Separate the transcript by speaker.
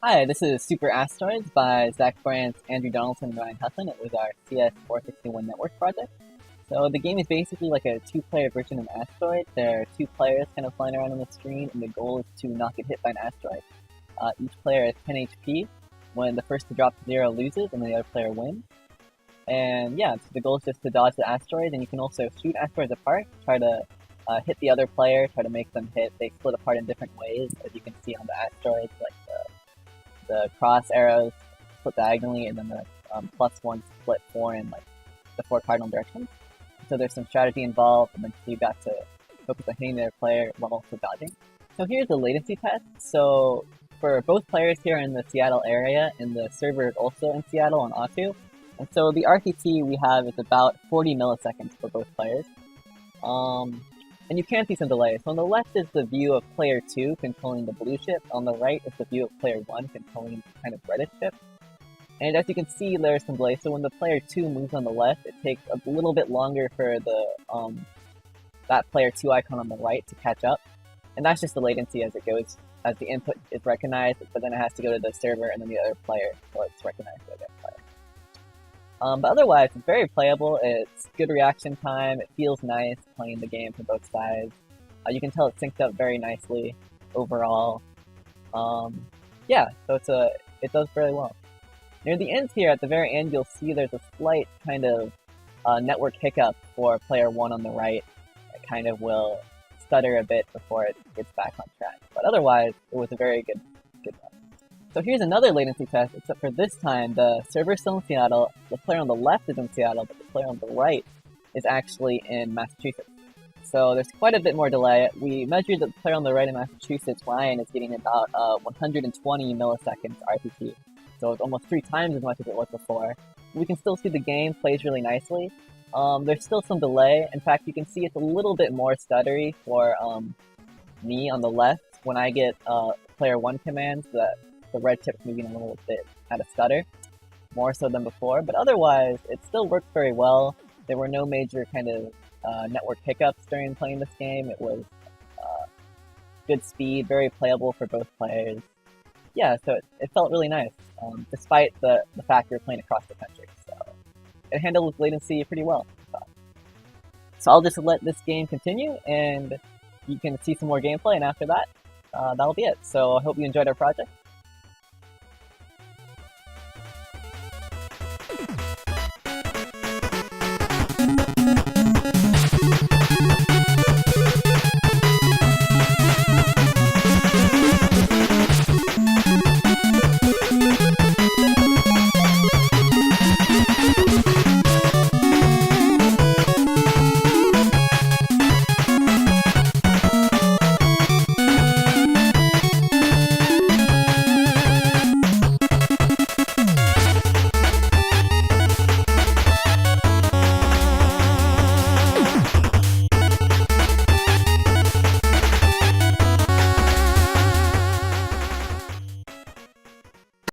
Speaker 1: Hi, this is Super Asteroids by Zack Brants, Andrew Donaldson, and Ryan Hussin. It was our CS461 network project. So the game is basically like a two-player version of Asteroids. There are two players kind of flying around on the screen, and the goal is to not get hit by an asteroid. Each player has 10 HP. When the first to drop to 0 loses, and the other player wins. And yeah, so the goal is just to dodge the asteroid, and you can also shoot asteroids apart, try to hit the other player, try to make them hit. They split apart in different ways, as you can see on the asteroids, like the cross arrows split diagonally, and then the +1 split 4 in like the 4 cardinal directions. So there's some strategy involved, and then you've got to focus on hitting their player while also dodging. So here's the latency test. So for both players here in the Seattle area, and the server is also in Seattle on Atu. And so the RTT we have is about 40 milliseconds for both players. And you can see some delay. So on the left is the view of player 2 controlling the blue ship. On the right is the view of player 1 controlling the kind of reddish ship. And as you can see, there's some delay. So when the player 2 moves on the left, it takes a little bit longer for the that player 2 icon on the right to catch up. And that's just the latency as it goes, as the input is recognized, but then it has to go to the server and then the other player before it's recognized by the other player. But otherwise, it's very playable. It's good reaction time. It feels nice playing the game for both sides. You can tell it's synced up very nicely overall. Yeah, so it does very well. Near the end here, at the very end, you'll see there's a slight kind of network hiccup for player 1 on the right. It kind of will stutter a bit before it gets back on track. But otherwise, it was a very good one. So here's another latency test, except for this time, the server's still in Seattle, the player on the left is in Seattle, but the player on the right is actually in Massachusetts. So there's quite a bit more delay. We measured the player on the right in Massachusetts, Ryan, is getting about 120 milliseconds RTT. So it's almost 3 times as much as it was before. We can still see the game plays really nicely. There's still some delay. In fact, you can see it's a little bit more stuttery for me on the left. When I get player 1 commands, the red chip's moving a little bit at a stutter, more so than before, but otherwise, it still works very well. There were no major kind of network hiccups during playing this game. It was good speed, very playable for both players. Yeah, so it felt really nice, despite the fact you're playing across the country. So it handled latency pretty well. So I'll just let this game continue, and you can see some more gameplay, and after that, that'll be it. So I hope you enjoyed our project.